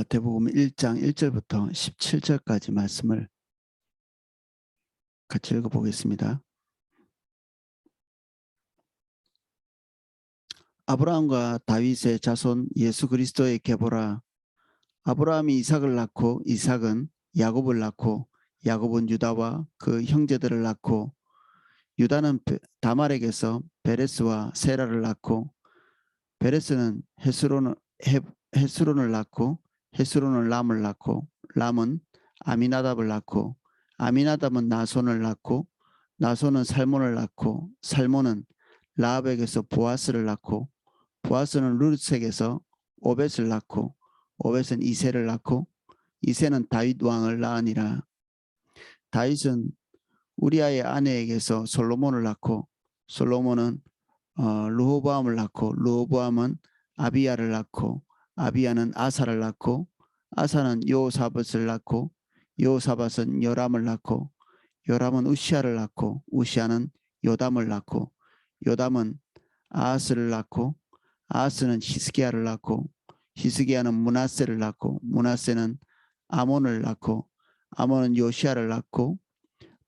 마태복음 1장 1절부터 17절까지 말씀을 같이 읽어보겠습니다. 아브라함과 다윗의 자손 예수 그리스도의 계보라. 아브라함이 이삭을 낳고 이삭은 야곱을 낳고 야곱은 유다와 그 형제들을 낳고 유다는 다말에게서 베레스와 세라를 낳고 베레스는 헤스론을 낳고 헤스론은 람을 낳고 람은 아미나답을 낳고 아미나답은 나손을 낳고 나손은 살몬을 낳고 살몬은 라합에게서 보아스를 낳고 보아스는 룻에게서 오벳을 낳고 오벳은 이새를 낳고 이새는 다윗 왕을 낳으니라. 다윗은 우리아의 아내에게서 솔로몬을 낳고 솔로몬은 르호보암을 낳고 르호보암은 아비야를 낳고 아비야는 아사를 낳고 아사는 여호사밧을 낳고 여호사밧은 요람을 낳고 요람은 우시아를 낳고 우시아는 요담을 낳고 요담은 아하스를 낳고 아하스는 히스기야를 낳고 히스기야는 므낫세를 낳고 므낫세는 아몬을 낳고 아몬은 요시야를 낳고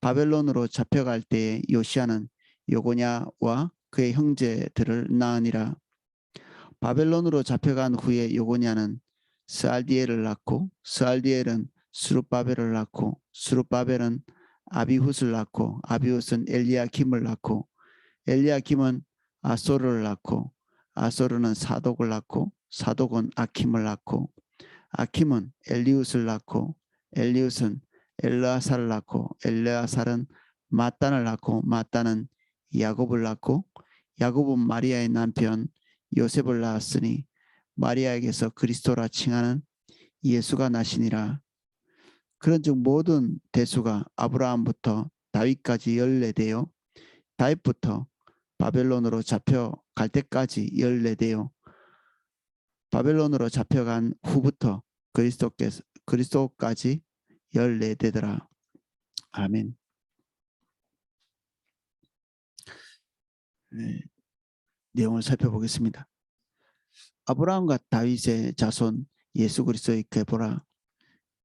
바벨론으로 잡혀갈 때에 요시야는 요고냐와 그의 형제들을 낳으니라. 바벨론으로 잡혀간 후에 요고냐는 스알디엘을 낳고 스알디엘은 스룹바벨을 낳고 스룹바벨은 아비훗을 낳고 아비훗은 엘리야김을 낳고 엘리야김은 아소르를 낳고 아소르는 사독을 낳고 사독은 아킴을 낳고 아킴은 엘리훗을 낳고 엘리훗은 엘르아살을 낳고 엘르아살은 마단을 낳고 마단은 야곱을 낳고 야곱은 마리아의 남편 요셉을 낳았으니 마리아에게서 그리스도라 칭하는 예수가 나시니라. 그런즉 모든 대수가 아브라함부터 다윗까지 14대요 다윗부터 바벨론으로 잡혀갈 때까지 14대요 바벨론으로 잡혀간 후부터 그리스도까지 14대더라. 아멘. 네, 내용을 살펴보겠습니다. 아브라함과 다윗의 자손 예수 그리스도의 계보라.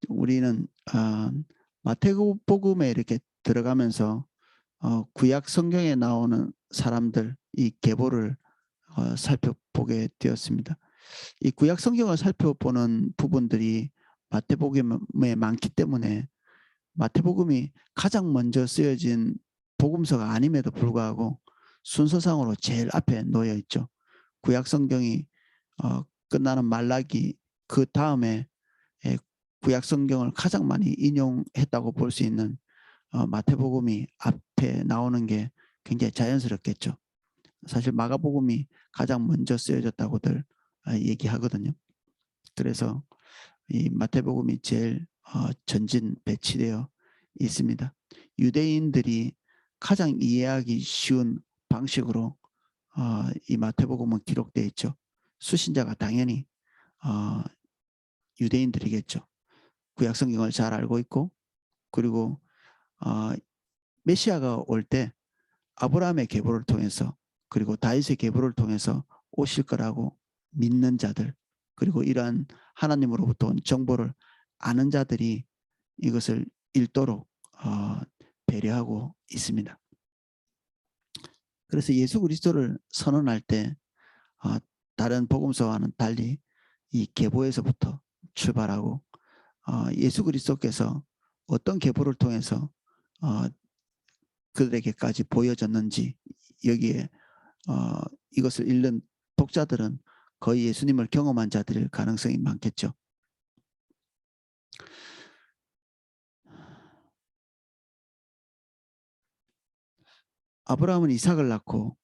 우리는 마태복음에 이렇게 들어가면서 구약 성경에 나오는 사람들 이 계보를 살펴보게 되었습니다. 이 구약 성경을 살펴보는 부분들이 마태복음에 많기 때문에 마태복음이 가장 먼저 쓰여진 복음서가 아님에도 불구하고 순서상으로 제일 앞에 놓여 있죠. 구약 성경이 끝나는 말라기 그 다음에 구약 성경을 가장 많이 인용했다고 볼 수 있는 마태복음이 앞에 나오는 게 굉장히 자연스럽겠죠. 사실 마가복음이 가장 먼저 쓰여졌다고들 얘기하거든요. 그래서 이 마태복음이 제일 전진 배치되어 있습니다. 유대인들이 가장 이해하기 쉬운 방식으로 이 마태복음은 기록되어 있죠. 수신자가 당연히 유대인들이겠죠. 구약 성경을 잘 알고 있고 그리고 메시아가 올 때 아브라함의 계보를 통해서 그리고 다윗의 계보를 통해서 오실 거라고 믿는 자들 그리고 이러한 하나님으로부터 온 정보를 아는 자들이 이것을 읽도록 배려하고 있습니다. 그래서 예수 그리스도를 선언할 때 다른 복음서와는 달리 이 계보에서부터 출발하고 예수 그리스도께서 어떤 계보를 통해서 그들에게까지 보여졌는지 여기에 이것을 읽는 독자들은 거의 예수님을 경험한 자들일 가능성이 많겠죠. 아브라함은 이삭을 낳고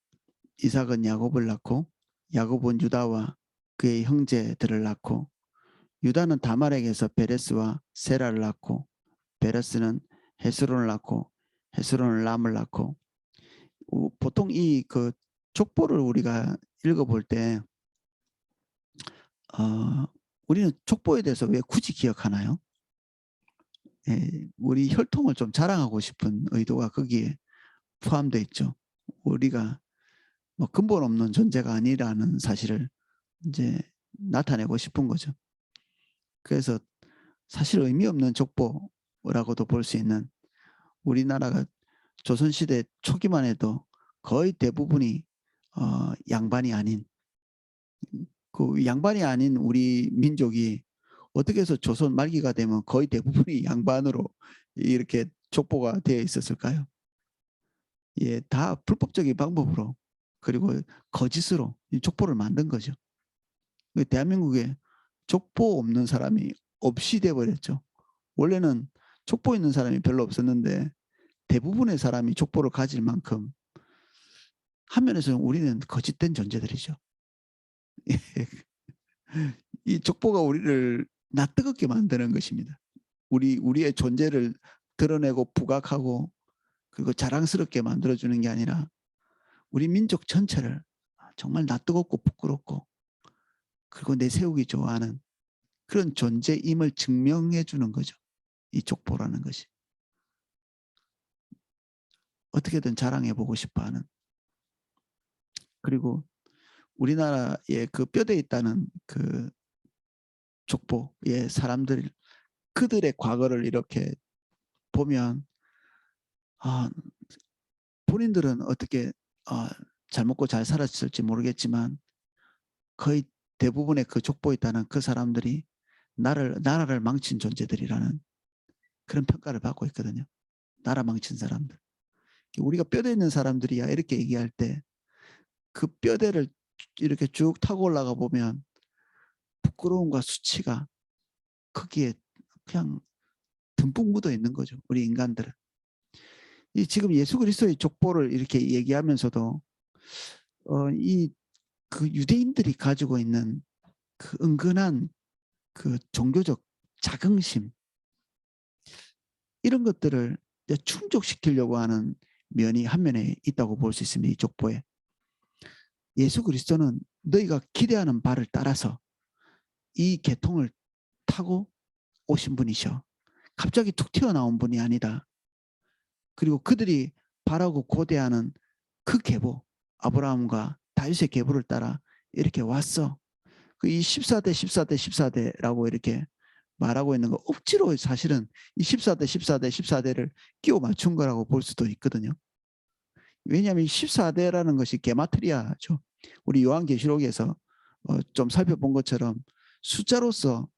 이삭은 야곱을 낳고 야곱은 유다와 그의 형제들을 낳고 유다는 다말에게서 베레스와 세라를 낳고 베레스는 헤스론을 낳고 헤스론은 람을 낳고 보통 이 그 족보를 우리가 읽어볼 때 우리는 족보에 대해서 왜 굳이 기억하나요? 예, 우리 혈통을 좀 자랑하고 싶은 의도가 거기에 포함되어 있죠. 우리가 뭐 근본 없는 존재가 아니라는 사실을 이제 나타내고 싶은 거죠. 그래서 사실 의미 없는 족보라고도 볼 수 있는, 우리나라가 조선시대 초기만 해도 거의 대부분이 양반이 아닌, 그 양반이 아닌 우리 민족이 어떻게 해서 조선 말기가 되면 거의 대부분이 양반으로 이렇게 족보가 되어 있었을까요? 예, 다 불법적인 방법으로, 그리고 거짓으로 이 족보를 만든 거죠. 대한민국에 족보 없는 사람이 없이 돼 버렸죠. 원래는 족보 있는 사람이 별로 없었는데 대부분의 사람이 족보를 가질 만큼 한 면에서는 우리는 거짓된 존재들이죠. 이 족보가 우리를 낯뜨겁게 만드는 것입니다. 우리의 존재를 드러내고 부각하고 그리고 자랑스럽게 만들어주는 게 아니라 우리 민족 전체를 정말 낯뜨겁고 부끄럽고 그리고 내세우기 좋아하는 그런 존재임을 증명해 주는 거죠. 이 족보라는 것이. 어떻게든 자랑해 보고 싶어 하는. 그리고 우리나라에 그 뼈대 있다는 그 족보의 사람들, 그들의 과거를 이렇게 보면 본인들은 어떻게 잘 먹고 잘 살았을지 모르겠지만 거의 대부분의 그 족보에 있다는 그 사람들이 나라를 망친 존재들이라는 그런 평가를 받고 있거든요. 나라 망친 사람들. 우리가 뼈대 있는 사람들이야 이렇게 얘기할 때 그 뼈대를 이렇게 쭉 타고 올라가 보면 부끄러움과 수치가 거기에 그냥 듬뿍 묻어 있는 거죠. 우리 인간들은. 이 지금 예수 그리스도의 족보를 이렇게 얘기하면서도 이 그 유대인들이 가지고 있는 그 은근한 그 종교적 자긍심, 이런 것들을 충족시키려고 하는 면이 한면에 있다고 볼 수 있습니다. 이 족보에. 예수 그리스도는 너희가 기대하는 바를 따라서 이 계통을 타고 오신 분이셔. 갑자기 툭 튀어나온 분이 아니다. 그리고 그들이 바라고 고대하는 그 계보, 아브라함과 다윗의 계보를 따라 이렇게 왔어. 그 이 14대 14대 14대라고 이렇게 말하고 있는 거 억지로 사실은 이 14대 14대 14대를 끼워 맞춘 거라고 볼 수도 있거든요. 왜냐하면 14대라는 것이 게마트리아죠. 우리 요한계시록에서 좀 살펴본 것처럼 숫자로서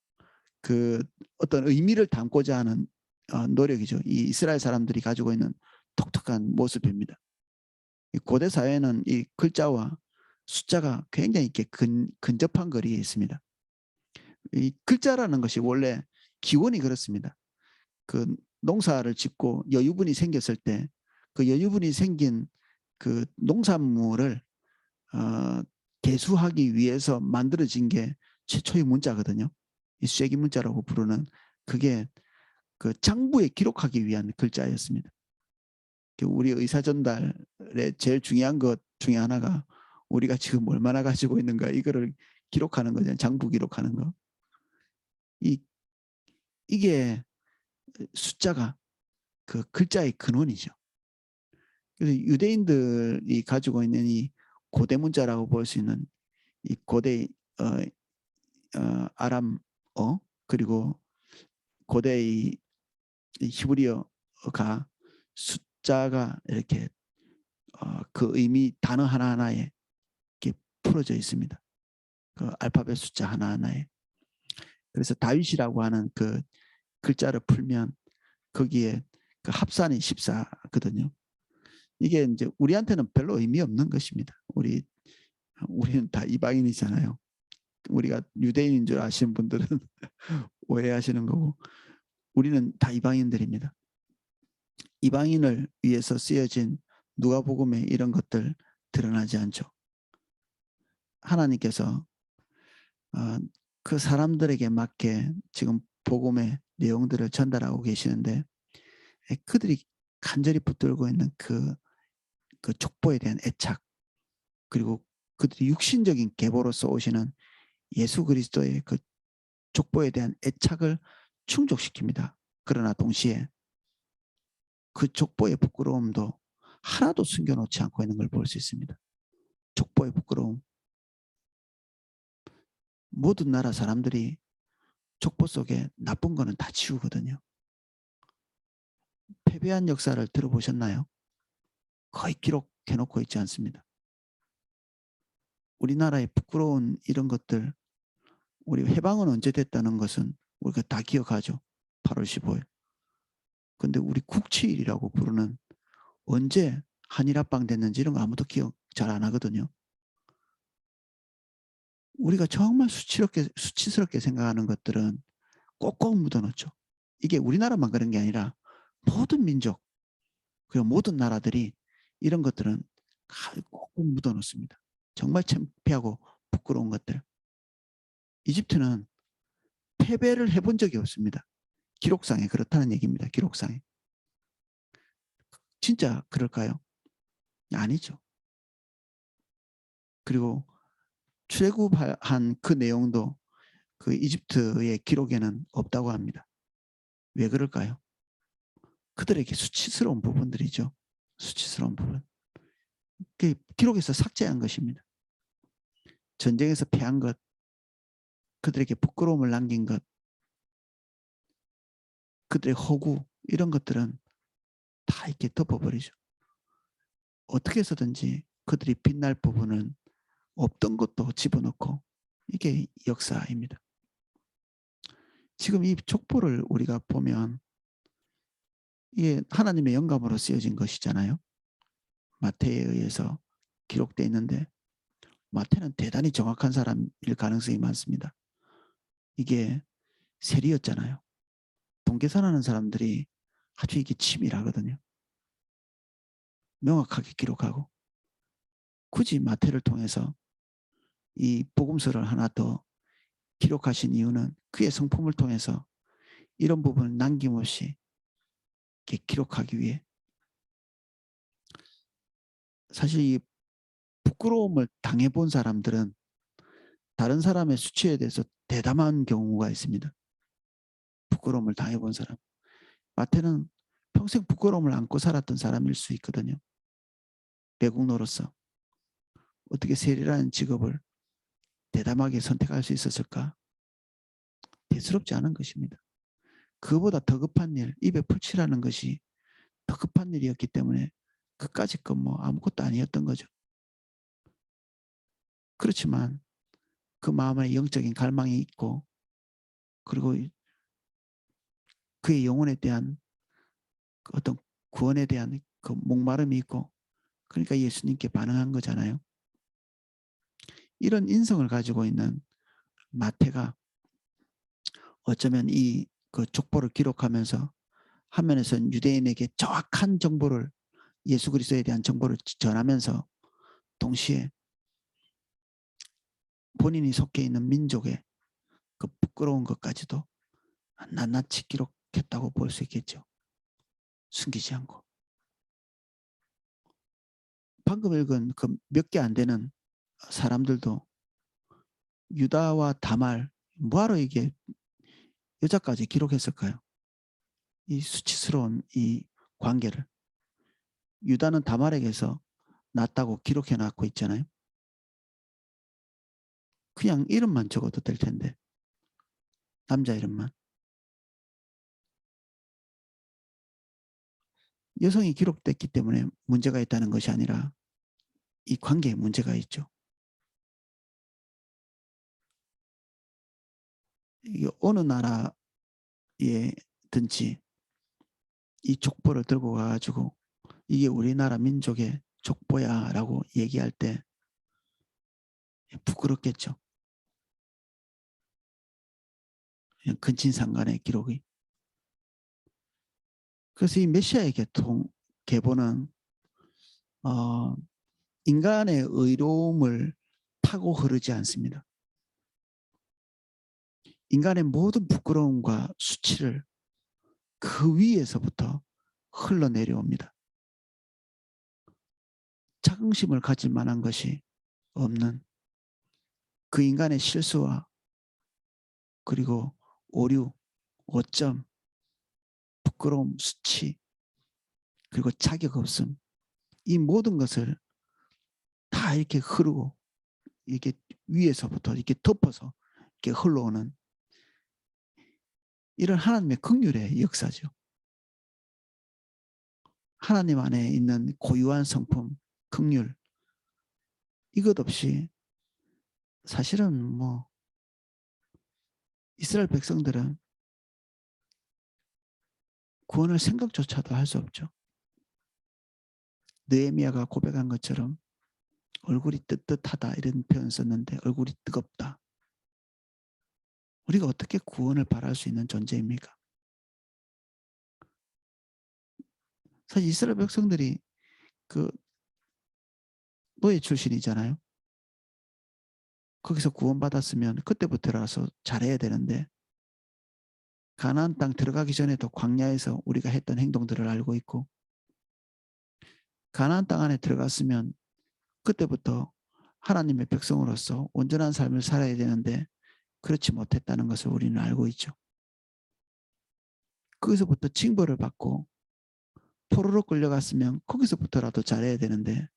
그 어떤 의미를 담고자 하는 노력이죠. 이 이스라엘 사람들이 가지고 있는 독특한 모습입니다. 고대 사회는 이 글자와 숫자가 굉장히 이렇게 근접한 거리에 있습니다. 이 글자라는 것이 원래 기원이 그렇습니다. 그 농사를 짓고 여유분이 생겼을 때 그 여유분이 생긴 그 농산물을 계수하기 위해서 만들어진 게 최초의 문자거든요. 이 쇠기 문자라고 부르는, 그게 그 장부에 기록하기 위한 글자였습니다. 우리 의사 전달에 제일 중요한 것 중에 하나가 우리가 지금 얼마나 가지고 있는가 이거를 기록하는 거잖아요. 장부 기록하는 거. 이게 숫자가 그 글자의 근원이죠. 그래서 유대인들이 가지고 있는 이 고대 문자라고 볼 수 있는 이 고대 아람어, 그리고 고대의 히브리어가 숫자가 이렇게 그 의미 단어 하나하나에 이렇게 풀어져 있습니다. 그 알파벳 숫자 하나하나에. 그래서 다윗이라고 하는 그 글자를 풀면 거기에 그 합산이 14거든요. 이게 이제 우리한테는 별로 의미 없는 것입니다. 우리는 다 이방인이잖아요. 우리가 유대인인 줄 아시는 분들은 오해하시는 거고, 우리는 다 이방인들입니다. 이방인을 위해서 쓰여진 누가복음에 이런 것들 드러나지 않죠. 하나님께서 그 사람들에게 맞게 지금 복음의 내용들을 전달하고 계시는데 그들이 간절히 붙들고 있는 그 족보에 대한 애착, 그리고 그들이 육신적인 계보로서 오시는 예수 그리스도의 그 족보에 대한 애착을 충족시킵니다. 그러나 동시에 그 족보의 부끄러움도 하나도 숨겨놓지 않고 있는 걸 볼 수 있습니다. 족보의 부끄러움. 모든 나라 사람들이 족보 속에 나쁜 거는 다 지우거든요. 패배한 역사를 들어보셨나요? 거의 기록해놓고 있지 않습니다. 우리나라의 부끄러운 이런 것들, 우리 해방은 언제 됐다는 것은 우리가 다 기억하죠. 8월 15일. 근데 우리 국치일이라고 부르는 언제 한일합방 됐는지 이런 거 아무도 기억 잘 안 하거든요. 우리가 정말 수치스럽게 생각하는 것들은 꼭꼭 묻어놓죠. 이게 우리나라만 그런 게 아니라 모든 민족 그리고 모든 나라들이 이런 것들은 꼭꼭 묻어놓습니다. 정말 창피하고 부끄러운 것들. 이집트는 패배를 해본 적이 없습니다. 기록상에 그렇다는 얘기입니다. 기록상에. 진짜 그럴까요? 아니죠. 그리고 출애굽한 그 내용도 그 이집트의 기록에는 없다고 합니다. 왜 그럴까요? 그들에게 수치스러운 부분들이죠. 수치스러운 부분. 그 기록에서 삭제한 것입니다. 전쟁에서 패한 것, 그들에게 부끄러움을 남긴 것, 그들의 허구 이런 것들은 다 이렇게 덮어버리죠. 어떻게 해서든지 그들이 빛날 부분은 없던 것도 집어넣고 이게 역사입니다. 지금 이 족보를 우리가 보면 이게 하나님의 영감으로 쓰여진 것이잖아요. 마태에 의해서 기록되어 있는데 마태는 대단히 정확한 사람일 가능성이 많습니다. 이게 세리였잖아요. 동계산하는 사람들이 아주 이게 치밀하거든요. 명확하게 기록하고 굳이 마태를 통해서 이 복음서를 하나 더 기록하신 이유는 그의 성품을 통해서 이런 부분을 남김없이 이렇게 기록하기 위해 사실 이 부끄러움을 당해본 사람들은 다른 사람의 수치에 대해서 대담한 경우가 있습니다. 부끄러움을 당해본 사람. 마태는 평생 부끄러움을 안고 살았던 사람일 수 있거든요. 외국노로서 어떻게 세리라는 직업을 대담하게 선택할 수 있었을까? 대수롭지 않은 것입니다. 그보다 더 급한 일, 입에 풀칠하는 것이 더 급한 일이었기 때문에 그까짓 건 뭐 아무것도 아니었던 거죠. 그렇지만 그 마음에 영적인 갈망이 있고 그리고 그의 영혼에 대한 어떤 구원에 대한 그 목마름이 있고 그러니까 예수님께 반응한 거잖아요. 이런 인성을 가지고 있는 마태가 어쩌면 이 그 족보를 기록하면서 한 면에서는 유대인에게 정확한 정보를 예수 그리스도에 대한 정보를 전하면서 동시에 본인이 속해 있는 민족의 그 부끄러운 것까지도 낱낱이 기록했다고 볼 수 있겠죠. 숨기지 않고. 방금 읽은 그 몇 개 안 되는 사람들도 유다와 다말 뭐하러 이게 여자까지 기록했을까요? 이 수치스러운 이 관계를. 유다는 다말에게서 낳았다고 기록해 놨고 있잖아요. 그냥 이름만 적어도 될 텐데. 남자 이름만. 여성이 기록됐기 때문에 문제가 있다는 것이 아니라 이 관계에 문제가 있죠. 이게 어느 나라에든지 이 족보를 들고 가가지고 이게 우리나라 민족의 족보야라고 얘기할 때 부끄럽겠죠. 근친상간의 기록이. 그래서 이 메시아의 계보는 인간의 의로움을 타고 흐르지 않습니다. 인간의 모든 부끄러움과 수치를 그 위에서부터 흘러내려옵니다. 자긍심을 가질 만한 것이 없는 그 인간의 실수와 그리고 오류, 오점, 부끄러움, 수치, 그리고 자격 없음 이 모든 것을 다 이렇게 흐르고 이게 위에서부터 이렇게 덮어서 이렇게 흘러오는 이런 하나님의 긍휼의 역사죠. 하나님 안에 있는 고유한 성품, 긍휼, 이것 없이 사실은 뭐 이스라엘 백성들은 구원을 생각조차도 할 수 없죠. 느헤미야가 고백한 것처럼 얼굴이 뜨뜻하다 이런 표현 썼는데 얼굴이 뜨겁다. 우리가 어떻게 구원을 바랄 수 있는 존재입니까? 사실 이스라엘 백성들이 그 노예 출신이잖아요. 거기서 구원받았으면 그때부터라서 잘해야 되는데 가나안 땅 들어가기 전에도 광야에서 우리가 했던 행동들을 알고 있고 가나안 땅 안에 들어갔으면 그때부터 하나님의 백성으로서 온전한 삶을 살아야 되는데 그렇지 못했다는 것을 우리는 알고 있죠. 거기서부터 징벌을 받고 포로로 끌려갔으면 거기서부터라도 잘해야 되는데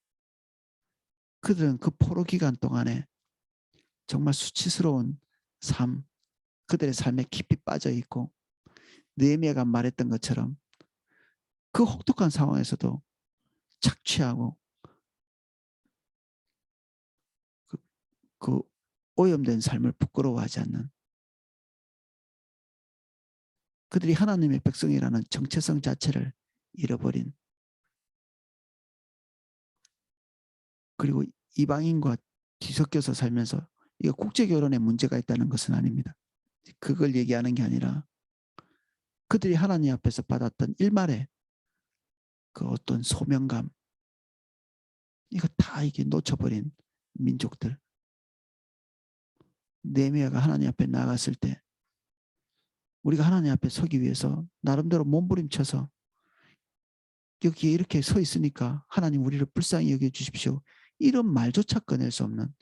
그들은 그 포로 기간 동안에 정말 수치스러운 삶, 그들의 삶에 깊이 빠져 있고 느헤미야가 말했던 것처럼 그 혹독한 상황에서도 착취하고 그, 그 오염된 삶을 부끄러워하지 않는 그들이 하나님의 백성이라는 정체성 자체를 잃어버린 그리고 이방인과 뒤섞여서 살면서 이거 국제결혼에 문제가 있다는 것은 아닙니다. 그걸 얘기하는 게 아니라 그들이 하나님 앞에서 받았던 일말의 그 어떤 소명감 이거 다 이게 놓쳐버린 민족들 느헤미야가 하나님 앞에 나갔을 때 우리가 하나님 앞에 서기 위해서 나름대로 몸부림쳐서 여기에 이렇게 서 있으니까 하나님 우리를 불쌍히 여겨주십시오. 이런 말조차 꺼낼 수 없는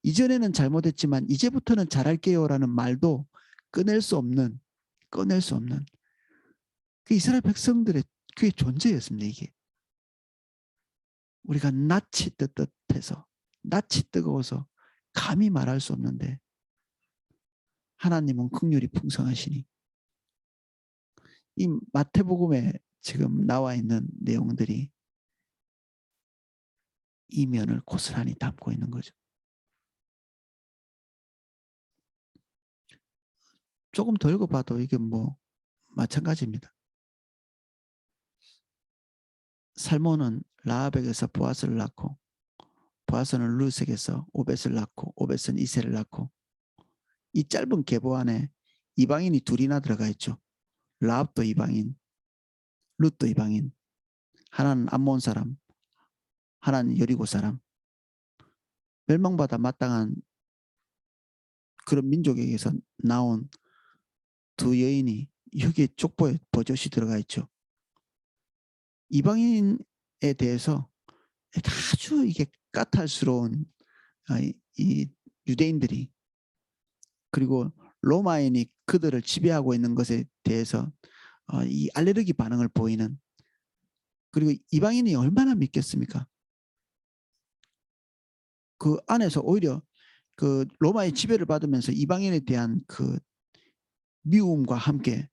이전에는 잘못했지만 이제부터는 잘할게요라는 말도 꺼낼 수 없는 그 이스라엘 백성들의 그게 존재였습니다. 이게 우리가 낯이 뜨뜻해서 낯이 뜨거워서 감히 말할 수 없는데 하나님은 긍휼이 풍성하시니 이 마태복음에 지금 나와 있는 내용들이 이 면을 고스란히 담고 있는 거죠. 조금 더 읽어봐도 이게 뭐 마찬가지입니다. 살몬은 라합에게서 보아스를 낳고 보아스는 룻에게서 오벳을 낳고 오벳은 이새를 낳고 이 짧은 계보 안에 이방인이 둘이나 들어가 있죠. 라합도 이방인, 룻도 이방인. 하나는 암몬 사람, 하나는 여리고 사람. 멸망받아 마땅한 그런 민족에게서 나온 두 여인이 여기에 족보에 버젓이 들어가 있죠. 이방인에 대해서 아주 이게 까탈스러운 이 유대인들이 그리고 로마인이 그들을 지배하고 있는 것에 대해서 이 알레르기 반응을 보이는 그리고 이방인이 얼마나 믿겠습니까? 그 안에서 오히려 그 로마의 지배를 받으면서 이방인에 대한 그 미움과 함께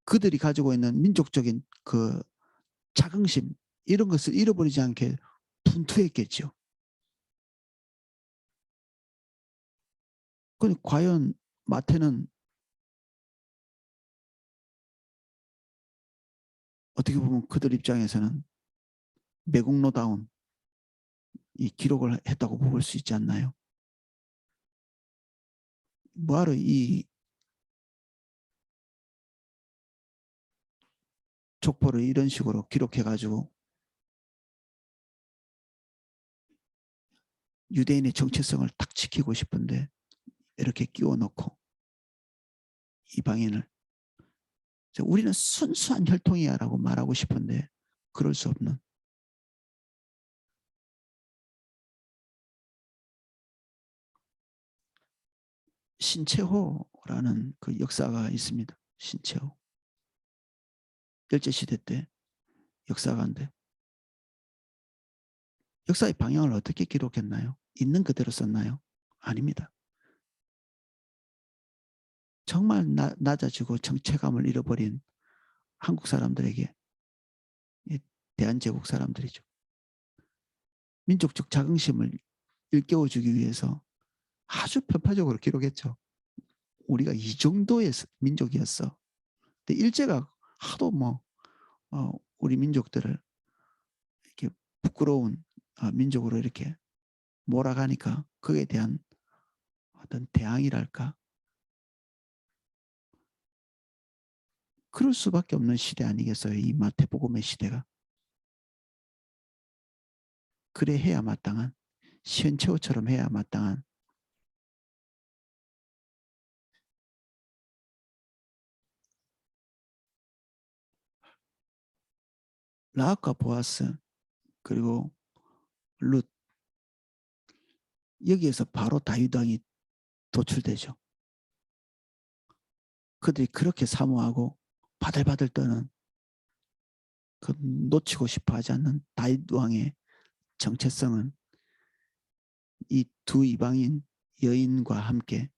그들이 가지고 있는 민족적인 그 자긍심 이런 것을 잃어버리지 않게 분투했겠죠. 그럼 과연 마태는 어떻게 보면 그들 입장에서는 매국노다운 이 기록을 했다고 볼 수 있지 않나요? 뭐하러 이 족보를 이런 식으로 기록해가지고 유대인의 정체성을 딱 지키고 싶은데 이렇게 끼워넣고 이방인을 우리는 순수한 혈통이야 라고 말하고 싶은데 그럴 수 없는 신채호라는 그 역사가 있습니다. 신채호. 일제시대 때 역사가인데 역사의 방향을 어떻게 기록했나요? 있는 그대로 썼나요? 아닙니다. 정말 낮아지고 정체감을 잃어버린 한국 사람들에게 대한제국 사람들이죠. 민족적 자긍심을 일깨워주기 위해서 아주 편파적으로 기록했죠. 우리가 이 정도의 민족이었어. 근데 일제가 하도 우리 민족들을 이렇게 부끄러운 민족으로 이렇게 몰아가니까 그에 대한 어떤 대항이랄까, 그럴 수밖에 없는 시대 아니겠어요. 이 마태복음의 시대가. 그래 해야 마땅한, 시은채호처럼 해야 마땅한. 라합과 보아스 그리고 룻, 여기에서 바로 다윗 왕이 도출되죠. 그들이 그렇게 사모하고 바들바들 떠는, 그 놓치고 싶어 하지 않는 다윗 왕의 정체성은 이 두 이방인 여인과 함께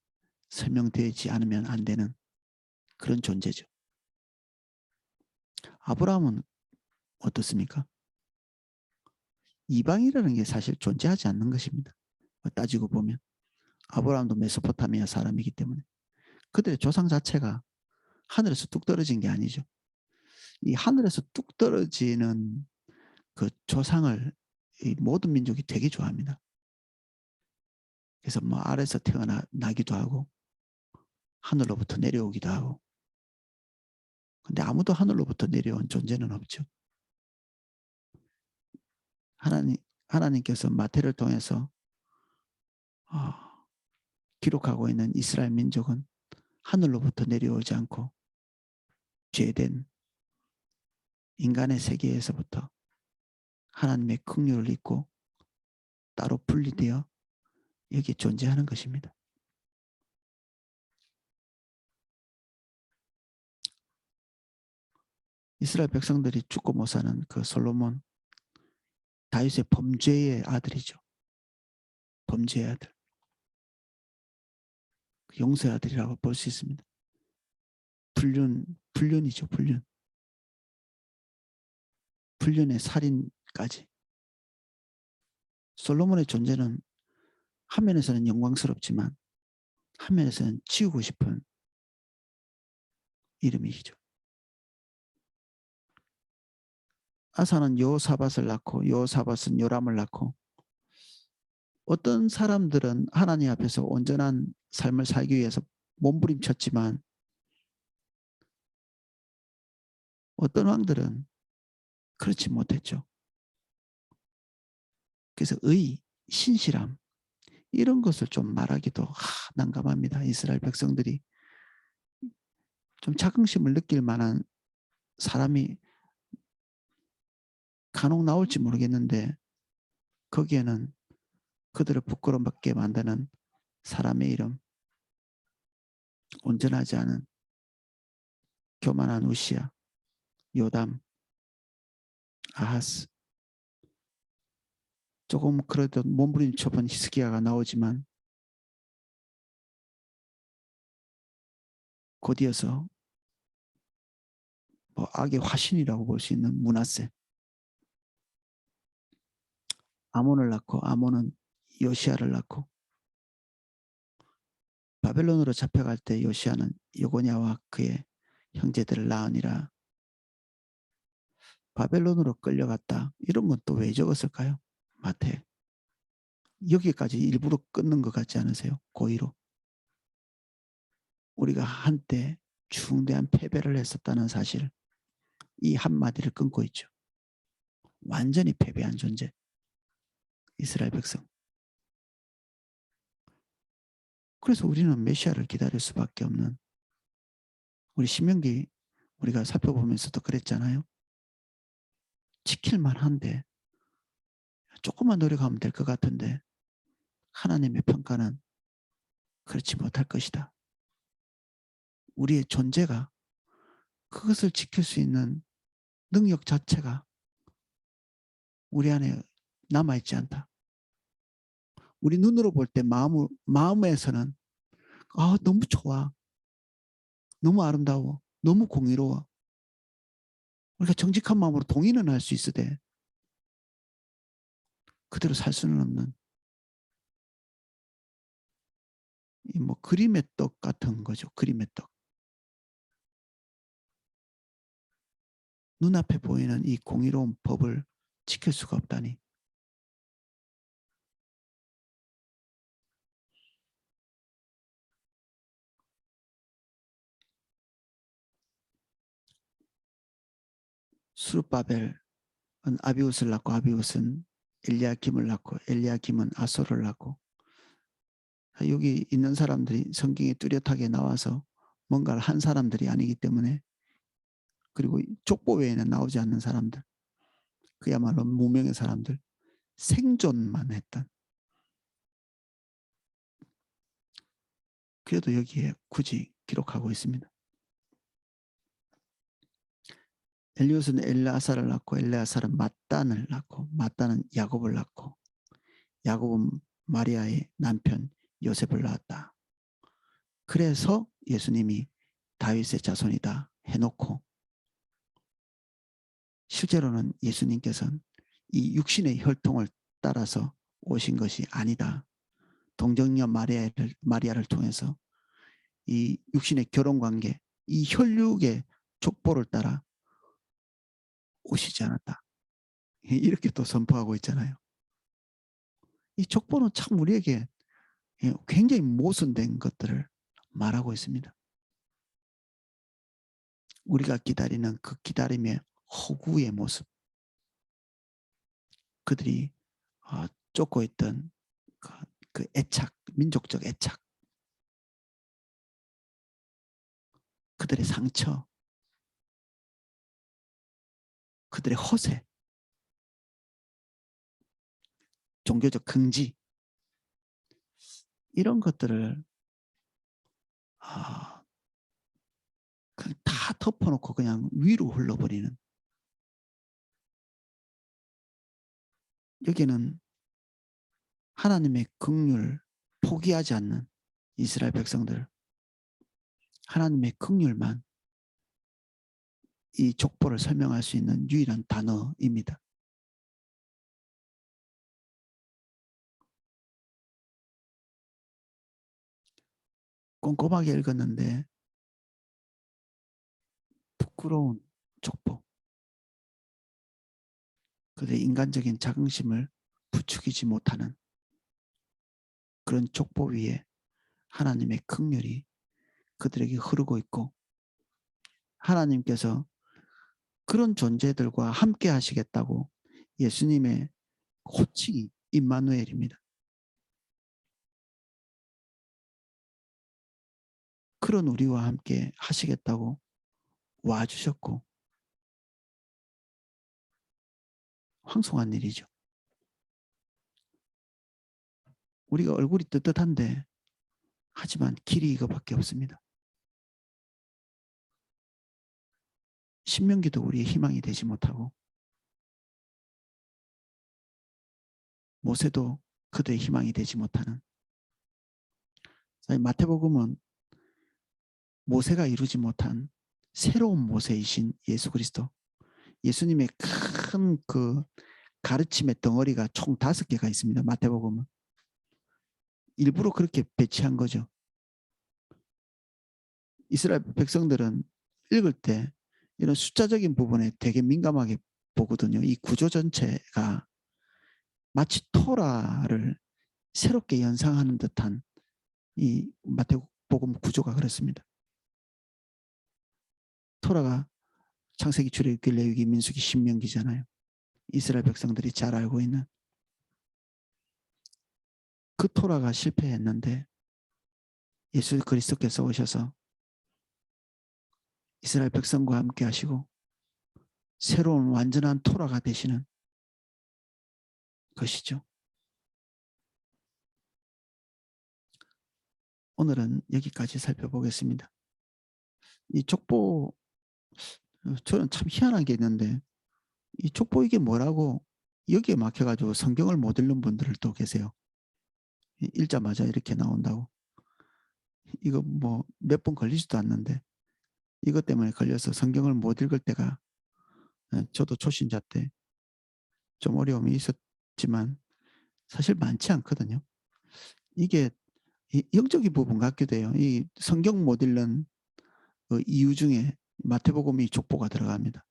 설명되지 않으면 안 되는 그런 존재죠. 아브라함은 어떻습니까? 이방이라는 게 사실 존재하지 않는 것입니다. 따지고 보면 아브라함도 메소포타미아 사람이기 때문에 그들의 조상 자체가 하늘에서 뚝 떨어진 게 아니죠. 이 하늘에서 뚝 떨어지는 그 조상을 이 모든 민족이 되게 좋아합니다. 그래서 아래서 태어나기도 하고 하늘로부터 내려오기도 하고. 근데 아무도 하늘로부터 내려온 존재는 없죠. 하나님께서 마태를 통해서 기록하고 있는 이스라엘 민족은 하늘로부터 내려오지 않고 죄된 인간의 세계에서부터 하나님의 긍휼을 입고 따로 분리되어 여기 존재하는 것입니다. 이스라엘 백성들이 죽고 못 사는 그 솔로몬, 다윗의 범죄의 아들이죠. 범죄의 아들. 용서의 아들이라고 볼 수 있습니다. 불륜이죠, 불륜. 불륜의 살인까지. 솔로몬의 존재는 한 면에서는 영광스럽지만 한 면에서는 지우고 싶은 이름이죠. 아사는 여호사밧을 낳고 여호사밧은 요람을 낳고, 어떤 사람들은 하나님 앞에서 온전한 삶을 살기 위해서 몸부림쳤지만 어떤 왕들은 그렇지 못했죠. 그래서 신실함 이런 것을 좀 말하기도 난감합니다. 이스라엘 백성들이 좀 자긍심을 느낄 만한 사람이 간혹 나올지 모르겠는데 거기에는 그들을 부끄럽게 만드는 사람의 이름, 온전하지 않은 교만한 우시야, 요담, 아하스, 조금 그래도 몸부림쳐본 히스기야가 나오지만 곧이어서 악의 화신이라고 볼 수 있는 므낫세, 아몬을 낳고 아몬은 요시야를 낳고, 바벨론으로 잡혀갈 때 요시야는 여고냐와 그의 형제들을 낳으니라. 바벨론으로 끌려갔다. 이런 건 또 왜 적었을까요? 마태. 여기까지 일부러 끊는 것 같지 않으세요? 고의로. 우리가 한때 중대한 패배를 했었다는 사실, 이 한마디를 끊고 있죠. 완전히 패배한 존재, 이스라엘 백성. 그래서 우리는 메시아를 기다릴 수밖에 없는, 우리 신명기 우리가 살펴보면서도 그랬잖아요. 지킬만 한데 조금만 노력하면 될 것 같은데 하나님의 평가는 그렇지 못할 것이다. 우리의 존재가, 그것을 지킬 수 있는 능력 자체가 우리 안에 남아있지 않다. 우리 눈으로 볼 때 마음에서는 너무 좋아. 너무 아름다워. 너무 공의로워. 우리가 정직한 마음으로 동의는 할 수 있으되 그대로 살 수는 없는 이 뭐 그림의 떡 같은 거죠. 그림의 떡. 눈앞에 보이는 이 공의로운 법을 지킬 수가 없다니. 스룹바벨은 아비웃을 낳고 아비웃은 엘리야김을 낳고 엘리야김은 아소를 낳고 여기 있는 사람들이 성경에 뚜렷하게 나와서 뭔가를 한 사람들이 아니기 때문에 그리고 족보 외에는 나오지 않는 사람들 그야말로 무명의 사람들 생존만 했던 그래도 여기에 굳이 기록하고 있습니다. 엘리웃은 엘르아사를 낳고 엘르아사는 mat단을 낳고 mat단은 야곱을 낳고 야곱은 마리아의 남편 요셉을 낳았다. 그래서 예수님이 다윗의 자손이다 해놓고 실제로는 예수님께서는 이 육신의 혈통을 따라서 오신 것이 아니다. 동정녀 마리아를 통해서 이 육신의 결혼관계, 이 혈육의 족보를 따라 오시지 않았다. 이렇게 또 선포하고 있잖아요. 이 족보는 참 우리에게 굉장히 모순된 것들을 말하고 있습니다. 우리가 기다리는 그 기다림의 허구의 모습, 그들이 쫓고 있던 그 애착, 민족적 애착, 그들의 상처, 그들의 허세, 종교적 긍지 이런 것들을 다 덮어놓고 그냥 위로 흘러버리는 여기는 하나님의 긍휼 포기하지 않는 이스라엘 백성들 하나님의 긍휼만 이 족보를 설명할 수 있는 유일한 단어입니다. 꼼꼼하게 읽었는데 부끄러운 족보 그들의 인간적인 자긍심을 부추기지 못하는 그런 족보 위에 하나님의 긍휼이 그들에게 흐르고 있고 하나님께서 그런 존재들과 함께 하시겠다고 예수님의 호칭이 임마누엘입니다. 그런 우리와 함께 하시겠다고 와주셨고 황송한 일이죠. 우리가 얼굴이 떳떳한데 하지만 길이 이거밖에 없습니다. 신명기도 우리의 희망이 되지 못하고 모세도 그들의 희망이 되지 못하는 마태복음은 모세가 이루지 못한 새로운 모세이신 예수 그리스도 예수님의 큰 그 가르침의 덩어리가 총 5개가 있습니다. 마태복음은 일부러 그렇게 배치한 거죠. 이스라엘 백성들은 읽을 때 이런 숫자적인 부분에 되게 민감하게 보거든요. 이 구조 전체가 마치 토라를 새롭게 연상하는 듯한 이 마태복음 구조가 그렇습니다. 토라가 창세기, 출애굽기, 레위기, 민수기, 신명기잖아요. 이스라엘 백성들이 잘 알고 있는 그 토라가 실패했는데 예수 그리스도께서 오셔서 이스라엘 백성과 함께 하시고 새로운 완전한 토라가 되시는 것이죠. 오늘은 여기까지 살펴보겠습니다. 이 족보 저는 참 희한한 게 있는데 이 족보 이게 뭐라고 여기에 막혀가지고 성경을 못 읽는 분들 또 계세요. 읽자마자 이렇게 나온다고. 이거 뭐 몇 번 걸리지도 않는데 이것 때문에 걸려서 성경을 못 읽을 때가 저도 초신자 때 좀 어려움이 있었지만 사실 많지 않거든요. 이게 영적인 부분 같기도 해요. 이 성경 못 읽는 그 이유 중에 마태복음 이 족보가 들어갑니다.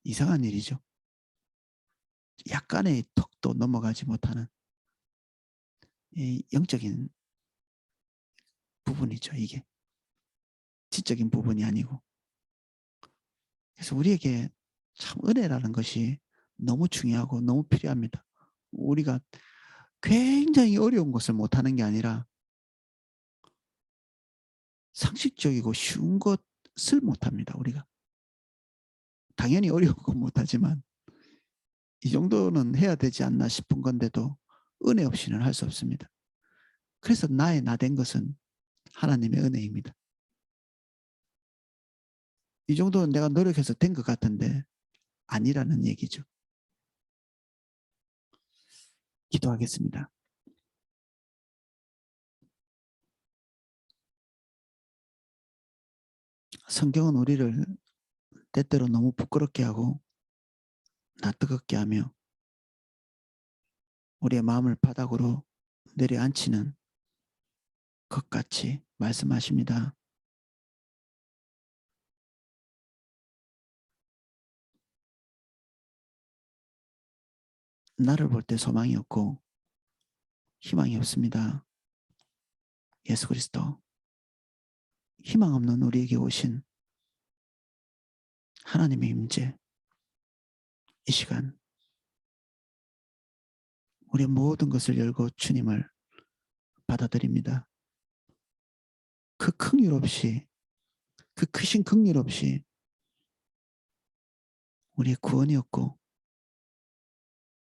이상한 일이죠. 약간의 턱도 넘어가지 못하는 이 영적인 부분이죠. 이게 지적인 부분이 아니고. 그래서 우리에게 참 은혜라는 것이 너무 중요하고 너무 필요합니다. 우리가 굉장히 어려운 것을 못하는 게 아니라 상식적이고 쉬운 것을 못합니다. 우리가 당연히 어려운 건 못하지만 이 정도는 해야 되지 않나 싶은 건데도 은혜 없이는 할 수 없습니다. 그래서 나의 나 된 것은 하나님의 은혜입니다. 이 정도는 내가 노력해서 된 것 같은데 아니라는 얘기죠. 기도하겠습니다. 성경은 우리를 때때로 너무 부끄럽게 하고 낯뜨겁게 하며 우리의 마음을 바닥으로 내려앉히는 것 같이 말씀하십니다. 나를 볼 때 소망이 없고 희망이 없습니다. 예수 그리스도, 희망 없는 우리에게 오신 하나님의 임재, 이 시간 우리의 모든 것을 열고 주님을 받아들입니다. 그 긍휼 없이, 그 크신 긍휼 없이 우리의 구원이 없고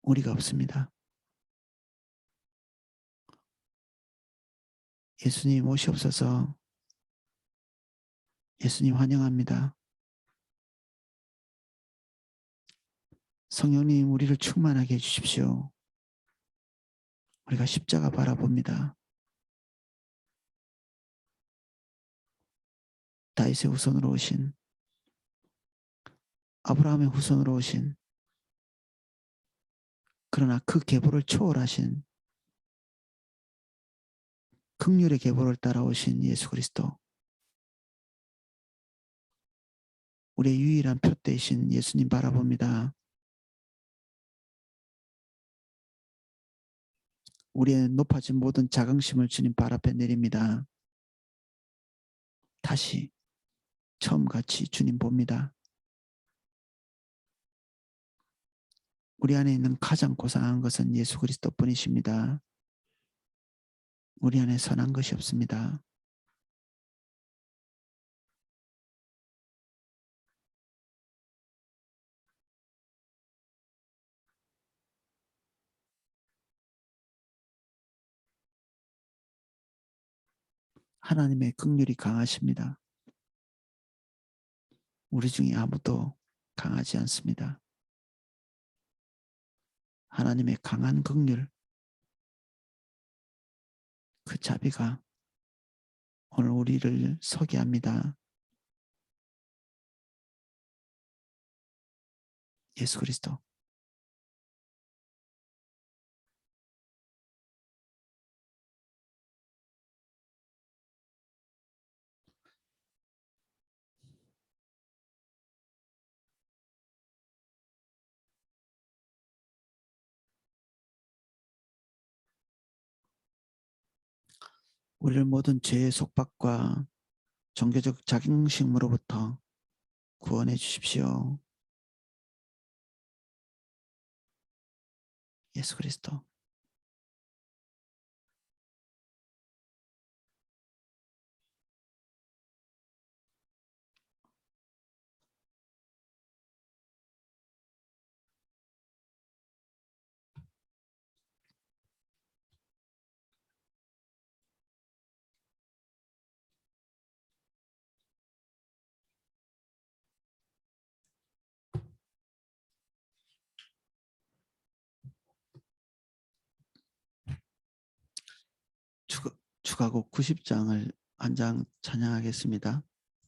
우리가 없습니다. 예수님 오시옵소서. 예수님 환영합니다. 성령님 우리를 충만하게 해주십시오. 우리가 십자가 바라봅니다. 다윗의 후손으로 오신, 아브라함의 후손으로 오신, 그러나 그 계보를 초월하신 긍휼의 계보를 따라오신 예수 그리스도, 우리의 유일한 표대이신 예수님 바라봅니다. 우리의 높아진 모든 자긍심을 주님 발 앞에 내립니다. 다시 처음같이 주님 봅니다. 우리 안에 있는 가장 고상한 것은 예수 그리스도 뿐이십니다. 우리 안에 선한 것이 없습니다. 하나님의 긍휼이 강하십니다. 우리 중에 아무도 강하지 않습니다. 하나님의 강한 긍휼, 그 자비가 오늘 우리를 서게 합니다. 예수 그리스도, 우리를 모든 죄의 속박과 종교적 자긍심으로부터 구원해 주십시오. 예수 그리스도, 추가곡 90장을 한 장 찬양하겠습니다.